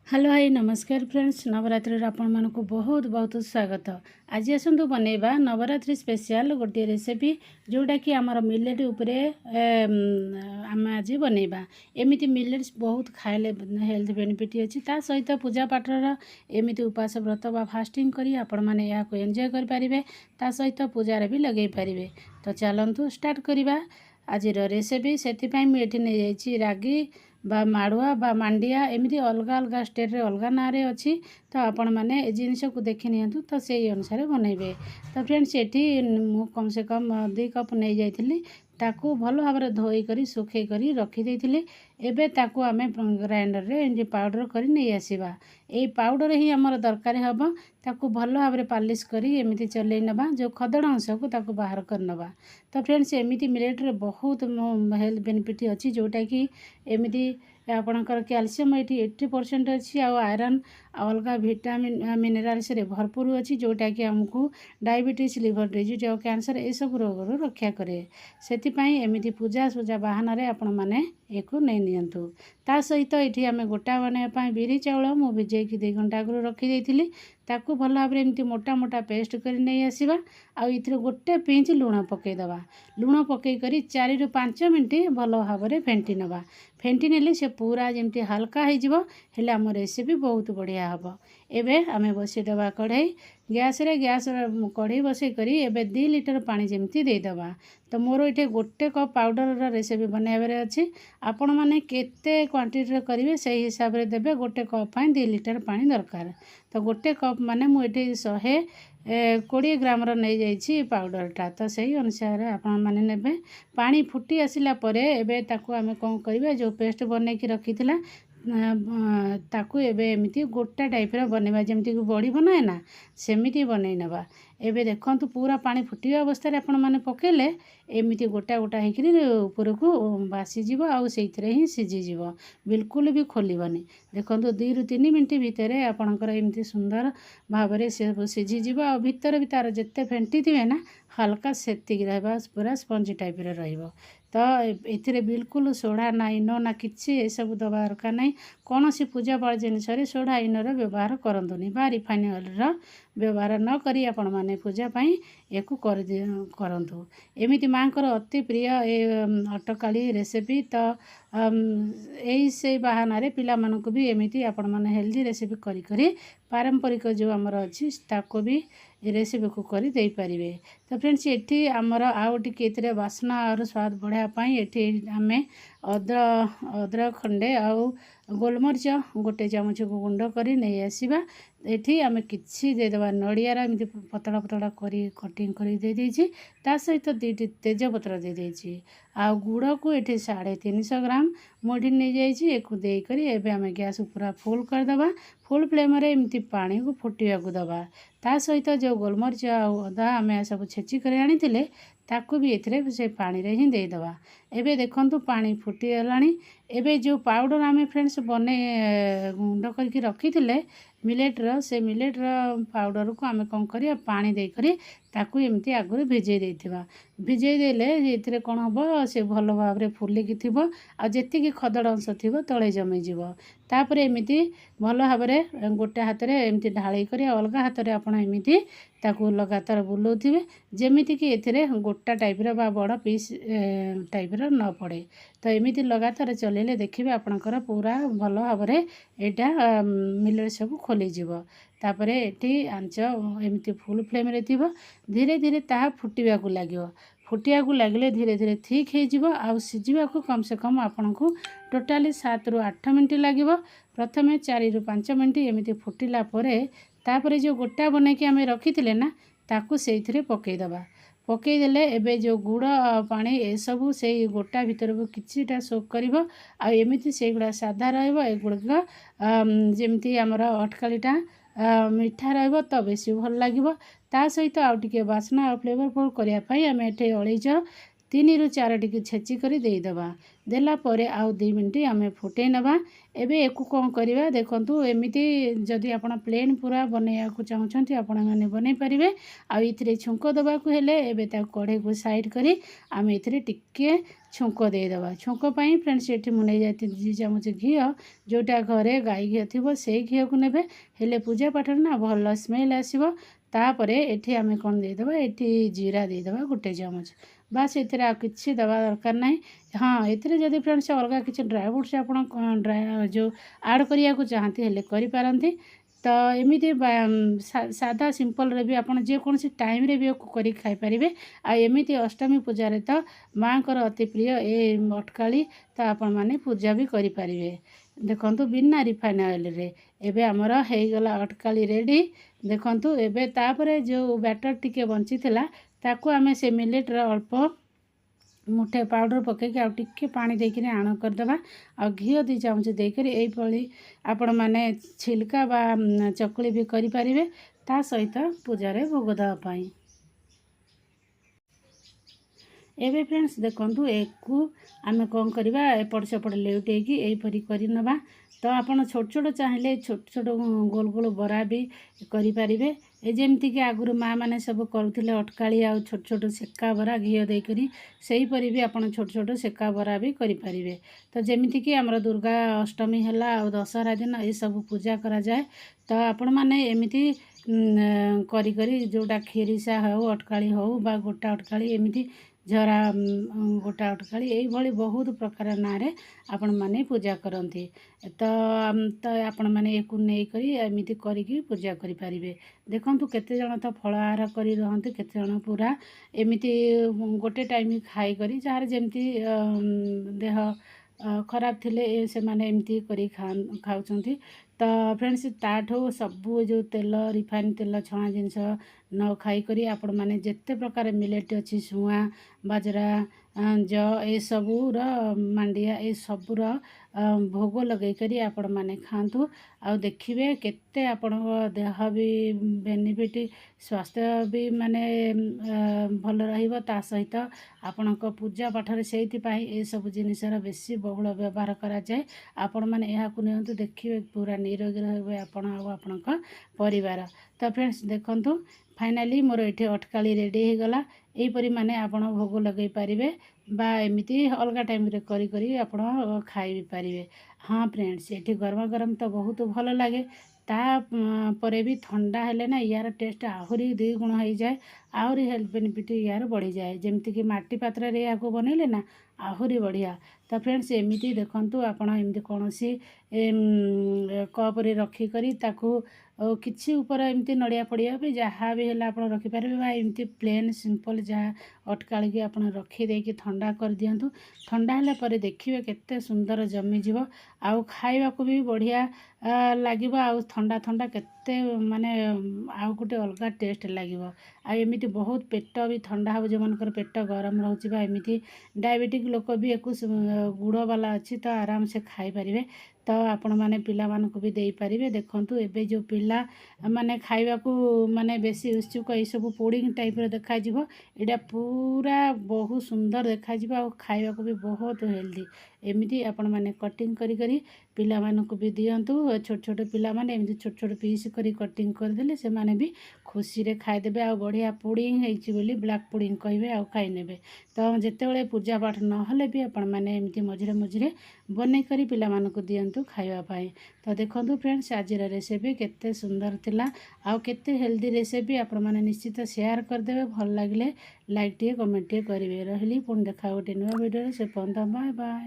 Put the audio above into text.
Hello hi नमस्कार friends Navratri आपण मानक बहुत बहुत स्वागत। आज आसतु बनैबा नवरात्रि स्पेशल गोटे रेसिपी जोटा कि आमर मिलेट उपरे आम आज बनैबा। एमिति मिलेट्स बहुत खाइले हेल्थ बेनिफिट अछि। ता सहित पूजा पाठर एमिति उपास व्रत बा फास्टिंग करी आपण माने या को एन्जॉय कर पारिबे। ता सहित पूजा भी लगे पारिबे। तो चलंतु स्टार्ट करिबा आज रेसिपी। सेति पई मी एठी नै जाइछि रागी बा माड़ुआ बा मांडिया एमती अलग अलग स्टेट रे अलग ना रे अच्छी। तो आपण मैंने ए जिनस को देखी नियंतु तो से अनुसार बनइबे। तो फ्रेंड्स एठी कम से कम 2 कप नहीं जाइथिली ताकू भल भाव धोई करी सुखई करी रखी देइथिली। एबे ताकू आमे ग्राइंडर रे एंडी पाउडर करी नहीं आसीबा। ए पाउडर ही हमर दरकार हबो। ताकू भल भाव पालिश करी एमिति चलै नबा जो खदड़ अंश को ताकू बाहर कर नबा। तो फ्रेंड्स एमिति मिलेट रे बहुत हेल्थ बेनिफिट अछि जोटा कि एमिति आपणकर कैल्शियम ये 80% अच्छी आयरन अलग विटामिन मिनरल्स रे भरपूर अच्छी जोटा कि आमको डायबिटीज लिवर डिजीज और कैंसर ये सब रोग रक्षा करे। से एमिति पूजा सूजा बाहाना रे आपण माने एको नहीं नियंतु। ता सहित ये आम गोटा बनवाई बिरी चाउल मु भिजे 2 घंटा आगु रखी देइथिली। ताकू भल भाव एमती मोटा मोटा पेस्ट कर नहीं आसीबा। आउ इथिरे गोटे पिंच लुण पकेदबा। लुण पकई करी 4 ରୁ 5 मिनिट भल भाव फेंटी नबा। फेंटी नेले से पूरा जमती हल्का हो हेले आम रेसिपी बहुत बढ़िया हम। एबे आमे बसईदबा कढ़ई गैस कढ़ई बसई करी एबे 2 लीटर पानी जमती देदबा। तो मोर ये गोटे कप पाउडर रेसिपी बनवार अच्छी। आपण मैंने केते क्वांटिटी करेंगे से हिसाब से देवे। गोटे कप 2 लीटर पानी दरकार। तो गोटे कप माने मुझे 120 ग्राम नहीं जाइए पाउडरटा। तो सही अनुसार आपण मैंने नेबे। पानी फुटी आसिला परे एबे ताकू आमे कौन करिबे जो पेस्ट बनै कि रखिथिला ताकू एबे एमिति गोटा टाइप रो बनैबा जेमति कि बड़ी बनाए ना सेमिति बनै नबा। एबे देखंतु पूरा पानी फुटिया अवस्था रे आपण माने पकेले एमिति गोटा गोटा हेकरी ऊपर को बासी जीवो आ सेइथरे ही सिझी जीवो बिल्कुल भी खोलिबनी। देखंतु 2 ରୁ 3 मिनिट भितरे आपणकर एमिति सुंदर भाबरे से सिझी जीवो आ भितर भी तार जत्ते फेंटी थिबे ना हल्का सेतिक रहबा पूरा स्पंज टाइप रे रहिबो। तो एथिरे बिल्कुल सोडा ना इनो ना किछि ए सब दबा दरकार नहीं। कौन सी पूजा पाठ जिनस सोडा इनर व्यवहार करंतुनी बा रिफाइन ऑयल रो व्यवहार न करी आपण माने पूजा पाई एको करंतु। एमिति मांकर अति प्रिय ए अटकाली रेसिपी। तो यही से बहाना रे पिला मानक भी एमिति आपण माने हेल्दी रेसिपी करी करी पारंपरिक जो आमर अच्छी ताको भी रेसिपी को करी दे पारिबे। तो फ्रेंड्स एठी आमर आउ टिके एथिरे वासना और स्वाद बढ़िया पाई एठी आमे अदरक खंडे आउ गोलमरिच गोटे चामच को गुंड करी नहीं आसीबा। एठी आमे किछि दे देबा नडियारा एमिति पतला पतला करी कटिंग करी दे देछि। ता सहित 2टी तेज पत्र दे देछि। आ गुड़ को एठी 350 ग्राम मोठी नहीं जाइछि एको देई करी एबे आमे गैस पूरा फुल कर दबा। फुल फ्लेम रे एमिति पानी को फुटिया को दबा। ता सहित जो गोलमरिच आ अदा आमे सब छेची कर आनिथिले ताकू भी एथिरे से पानी रे ही दे दबा। एबे देखंतु पानी फुटी गलानी। एबे जो पाउडर आमे फ्रेंड्स बने गुंड करके रखिथिले मिलेट रो से मिलेट रो पाउडर को आमे कौन करिया पानी दे करी ताकू एमती आगुरी भिजे देथिबा। भिजे देले एथिरे कोन हबो से भलो भाव रे फुलिकी थिबो आ जेति कि खदड़ अंश थिबो तळे जमे जीवो। तापरे एमिति भलो भाव रे गोटे हाथ रे एमती ढाळी करी अलग हाथ रे आपण एमिति ताकू लगातार बुलौथिबे जेमिति कि एथिरे गोटा टाइप रो बा बड़ पीस टाइप रो न पड़े। तो एमिति लगातार चलेले देखिबे आपनकर पूरा भलो भाव रे एटा मिलेट सब खोली जीवो। तापरे एठी आंच एमिति फुल फ्लेम रे थिबो। धीरे धीरे ताहा फुटिबा को लागियो। फुटिया को लागले धीरे धीरे ठीक हे जीवो आ सिझिबा को कम से कम आपन को टोटाली 7 ରୁ 8 मिनिट लागिवो। प्रथमे 4 ରୁ 5 मिनिट एमिति फुटिला परे तापरे जो गोटा बनै कि आमे रखिथिले ना ताकू सेइथरे पकेई दबा। पकेई देले एबे जो गुड़ पानी ए सब से गोटा भीतर को किछिटा सोक करिवो आ एमिति सेगुडा सादा रहइबो। एगुडा जेमती हमर अटकालीटा मीठा रहइबो तो बेसी भल लागिवो। ता सहित आउ टिके वासना और फ्लेवरफुल करिया पई आमे एठे अलैच 3 ରୁ 4 टिके छेची करी देई दबा। देला परे आउ 2 मिनिट आमे फुटै नबा। एबे एको कोन करिवा देखंतु एमिति जदि आपण प्लेन पूरा बनैया को चाहछंती आपण माने बनै परिबे। आ इथिरे छुंको दबा को हेले एबे ता कढ़े को साइड करी आमे इथिरे टिके ଛୁଙ୍କ ଦେଇଦେବା। ଛୁଙ୍କ ପାଇଁ ଫ୍ରେଣ୍ଡସ୍ ଏଠି ମୁଁ ନେଇଯାଇଥିଲି 2 ଚାମଚ ଘିଅ, ଯେଉଁଟା ଘରେ ଗାଈ ଘିଅ ଥିବ ସେଇ ଘିଅକୁ ନେବେ। ହେଲେ ପୂଜା ପାଠରେ ନା ଭଲ ସ୍ମେଲ୍ ଆସିବ। ତାପରେ ଏଠି ଆମେ କ'ଣ ଦେଇଦେବା, ଏଠି ଜିରା ଦେଇଦେବା 1 ଚାମଚ। ବାସ୍ ଏଥିରେ ଆଉ କିଛି ଦେବା ଦରକାର ନାହିଁ। ହଁ, ଏଥିରେ ଯଦି ଫ୍ରେଣ୍ଡସ୍ ଅଲଗା କିଛି ଡ୍ରାଏ ଫ୍ରୁଟ୍ସ ଆପଣ ଯେଉଁ ଆଡ଼୍ କରିବାକୁ ଚାହାନ୍ତି ହେଲେ କରିପାରନ୍ତି। ତ ଏମିତି ସାଧା ସିମ୍ପଲ୍ରେ ବି ଆପଣ ଯେକୌଣସି ଟାଇମ୍ରେ ବି କରିକି ଖାଇପାରିବେ। ଆଉ ଏମିତି ଅଷ୍ଟମୀ ପୂଜାରେ ତ ମାଆଙ୍କର ଅତି ପ୍ରିୟ ଏ ଅଟକାଳି, ତ ଆପଣମାନେ ପୂଜା ବି କରିପାରିବେ। ଦେଖନ୍ତୁ ବିନା ରିଫାଇନ୍ ଅଏଲ୍ରେ ଏବେ ଆମର ହେଇଗଲା ଅଟକାଳି ରେଡ଼ି। ଦେଖନ୍ତୁ ଏବେ ତାପରେ ଯେଉଁ ବ୍ୟାଟର୍ ଟିକେ ବଞ୍ଚିଥିଲା ତାକୁ ଆମେ ସେ ମିଲେଟ୍ର ଅଳ୍ପ ମୁଠେ ପାଉଡ଼ର ପକାଇକି ଆଉ ଟିକେ ପାଣି ଦେଇକିରି ଆଣ କରିଦେବା। ଆଉ ଘିଅ 2 ଚାମଚ ଦେଇକରି ଏଇଭଳି ଆପଣମାନେ ଛିଲ୍କା ବା ଚକୁଳି ବି କରିପାରିବେ ତା ସହିତ ପୂଜାରେ ଭୋଗ ଦେବା ପାଇଁ। ଏବେ ଫ୍ରେଣ୍ଡସ୍ ଦେଖନ୍ତୁ ଏକୁ ଆମେ କ'ଣ କରିବା, ଏପଟ ସେପଟ ଲେଉଟେଇକି ଏଇପରି କରିନେବା। ତ ଆପଣ ଛୋଟ ଛୋଟ ଚାହିଁଲେ ଛୋଟ ଛୋଟ ଗୋଲ ଗୋଲ ବରା ବି କରିପାରିବେ। ଏ ଯେମିତିକି ଆଗରୁ ମାଆ ମାନେ ସବୁ କରୁଥିଲେ ଅଟକାଳି ଆଉ ଛୋଟ ଛୋଟ ସେକା ବରା ଘିଅ ଦେଇକରି, ସେହିପରି ବି ଆପଣ ଛୋଟ ଛୋଟ ସେକା ବରା ବି କରିପାରିବେ। ତ ଯେମିତିକି ଆମର ଦୁର୍ଗା ଅଷ୍ଟମୀ ହେଲା ଆଉ ଦଶହରା ଦିନ ଏସବୁ ପୂଜା କରାଯାଏ। ତ ଆପଣମାନେ ଏମିତି କରି ଯେଉଁଟା କ୍ଷୀରିସା ହେଉ, ଅଟକାଳି ହେଉ ବା ଗୋଟା ଅଟକାଳି, ଏମିତି ଝରା ଗୋଟା ଅଟକାଳି, ଏଇଭଳି ବହୁତ ପ୍ରକାର ନାଁରେ ଆପଣମାନେ ପୂଜା କରନ୍ତି। ତ ଆପଣମାନେ ଏକୁ ନେଇକରି ଏମିତି କରିକି ପୂଜା କରିପାରିବେ। ଦେଖନ୍ତୁ କେତେଜଣ ତ ଫଳାହାର କରି ରହନ୍ତି, କେତେଜଣ ପୁରା ଏମିତି ଗୋଟେ ଟାଇମ୍ ଖାଇକରି, ଯାହାର ଯେମିତି ଦେହ ଖରାପ ଥିଲେ ସେମାନେ ଏମିତି କରି ଖାଉଛନ୍ତି। ତ ଫ୍ରେଣ୍ଡସ୍ ତାଠୁ ସବୁ ଯେଉଁ ତେଲ, ରିଫାଇନ୍ ତେଲ ଛଣା ଜିନିଷ ନ ଖାଇକରି ଆପଣମାନେ ଯେତେ ପ୍ରକାର ମିଲେଟ୍ ଅଛି, ସୁଆଁ, ବାଜରା, ଯଅ, ଏସବୁର ମାଣ୍ଡିଆ, ଏସବୁର ଭୋଗ ଲଗେଇକରି ଆପଣମାନେ ଖାଆନ୍ତୁ। ଆଉ ଦେଖିବେ କେତେ ଆପଣଙ୍କ ଦେହ ବି ବେନିଫିଟ୍, ସ୍ୱାସ୍ଥ୍ୟ ବି ମାନେ ଭଲ ରହିବ। ତା ସହିତ ଆପଣଙ୍କ ପୂଜା ପାଠରେ ସେଇଥିପାଇଁ ଏସବୁ ଜିନିଷର ବେଶୀ ବହୁଳ ବ୍ୟବହାର କରାଯାଏ। ଆପଣମାନେ ଏହାକୁ ନିଅନ୍ତୁ, ଦେଖିବେ ପୁରା ନିରୋଗୀ ରହିବେ ଆପଣ ଆଉ ଆପଣଙ୍କ ପରିବାର। ତ ଫ୍ରେଣ୍ଡସ୍ ଦେଖନ୍ତୁ ଫାଇନାଲି ମୋର ଏଠି ଅଟକାଳି ରେଡ଼ି ହେଇଗଲା। ଏହିପରି ମାନେ ଆପଣ ଭୋଗ ଲଗାଇ ପାରିବେ ବା ଏମିତି ଅଲଗା ଟାଇମ୍ରେ କରି ଆପଣ ଖାଇ ବି ପାରିବେ। ହଁ ଫ୍ରେଣ୍ଡସ୍, ଏଠି ଗରମ ଗରମ ତ ବହୁତ ଭଲ ଲାଗେ। ତାପରେ ବି ଥଣ୍ଡା ହେଲେ ନା ୟାର ଟେଷ୍ଟ ଆହୁରି 2 ଗୁଣ ହେଇଯାଏ, ଆହୁରି ହେଲ୍ଥ ବେନିଫିଟ୍ ୟାର ବଢ଼ିଯାଏ। ଯେମିତିକି ମାଟି ପାତ୍ରରେ ଏହାକୁ ବନେଇଲେ ନା ଆହୁରି ବଢ଼ିଆ। ତ ଫ୍ରେଣ୍ଡସ୍ ଏମିତି ଦେଖନ୍ତୁ ଆପଣ ଏମିତି କୌଣସି କପ୍ରେ ରଖିକରି ତାକୁ କିଛି ଉପରେ ଏମିତି ନଡ଼ିଆ ଫଡ଼ିଆ ବି ଯାହା ବି ହେଲେ ଆପଣ ରଖିପାରିବେ, ବା ଏମିତି ପ୍ଲେନ୍ ସିମ୍ପଲ୍ ଯାହା ଅଟକାଳିକି ଆପଣ ରଖିଦେଇକି ଥଣ୍ଡା କରିଦିଅନ୍ତୁ। ଥଣ୍ଡା ହେଲା ପରେ ଦେଖିବେ କେତେ ସୁନ୍ଦର ଜମିଯିବ, ଆଉ ଖାଇବାକୁ ବି ବଢ଼ିଆ ଲାଗିବ। ଆଉ ଥଣ୍ଡା ଥଣ୍ଡା କେତେ ମାନେ ଆଉ ଗୋଟେ ଅଲଗା ଟେଷ୍ଟ ଲାଗିବ। ଆଉ ଏମିତି ବହୁତ ପେଟ ବି ଥଣ୍ଡା ହେବ, ଯେଉଁମାନଙ୍କର ପେଟ ଗରମ ରହୁଛି ବା ଏମିତି ଡାଇବେଟିକ୍ ଲୋକ ବି ଏକୁ ଗୁଡ଼ବାଲା ଅଛି ତ ଆରାମସେ ଖାଇପାରିବେ। ତ ଆପଣମାନେ ପିଲାମାନଙ୍କୁ ବି ଦେଇପାରିବେ। ଦେଖନ୍ତୁ ଏବେ ଯେଉଁ ପିଲାମାନେ ଖାଇବାକୁ ମାନେ ବେଶୀ ଉତ୍ସୁକ, ଏଇସବୁ ପୁଡ଼ିଂ ଟାଇପ୍ର ଦେଖାଯିବ, ଏଇଟା ପୁରା ବହୁତ ସୁନ୍ଦର ଦେଖାଯିବ ଆଉ ଖାଇବାକୁ ବି ବହୁତ ହେଲ୍ଦି। ଏମିତି ଆପଣମାନେ କଟିଂ କରି ପିଲାମାନଙ୍କୁ ବି ଦିଅନ୍ତୁ। ଛୋଟ ଛୋଟ ପିଲାମାନେ ଏମିତି ଛୋଟ ଛୋଟ ପିସ୍ କରି କଟିଂ କରିଦେଲେ ସେମାନେ ବି ଖୁସିରେ ଖାଇଦେବେ। ଆଉ ବଢ଼ିଆ ପୁଡ଼ିଂ ହେଇଛି ବୋଲି ବ୍ଲାକ୍ ପୁଡ଼ିଂ କହିବେ ଆଉ ଖାଇନେବେ। ତ ଯେତେବେଳେ ପୂଜା ପାଠ ନହେଲେ ବି ଆପଣମାନେ ଏମିତି ମଝିରେ ମଝିରେ ବନେଇକରି ପିଲାମାନଙ୍କୁ ଦିଅନ୍ତୁ ଖାଇବା ପାଇଁ। ତ ଦେଖନ୍ତୁ ଫ୍ରେଣ୍ଡସ୍ ଆଜିର ରେସିପି କେତେ ସୁନ୍ଦର ଥିଲା ଆଉ କେତେ ହେଲ୍ଦି ରେସିପି। ଆପଣମାନେ ନିଶ୍ଚିତ ସେୟାର କରିଦେବେ। ଭଲ ଲାଗିଲେ ଲାଇକ୍ ଟିକେ, କମେଣ୍ଟ ଟିକେ କରିବେ। ରହିଲି, ପୁଣି ଦେଖା ଗୋଟେ ନୂଆ ଭିଡ଼ିଓରେ। ସେ ପର୍ଯ୍ୟନ୍ତ ବାଏ ବାଏ।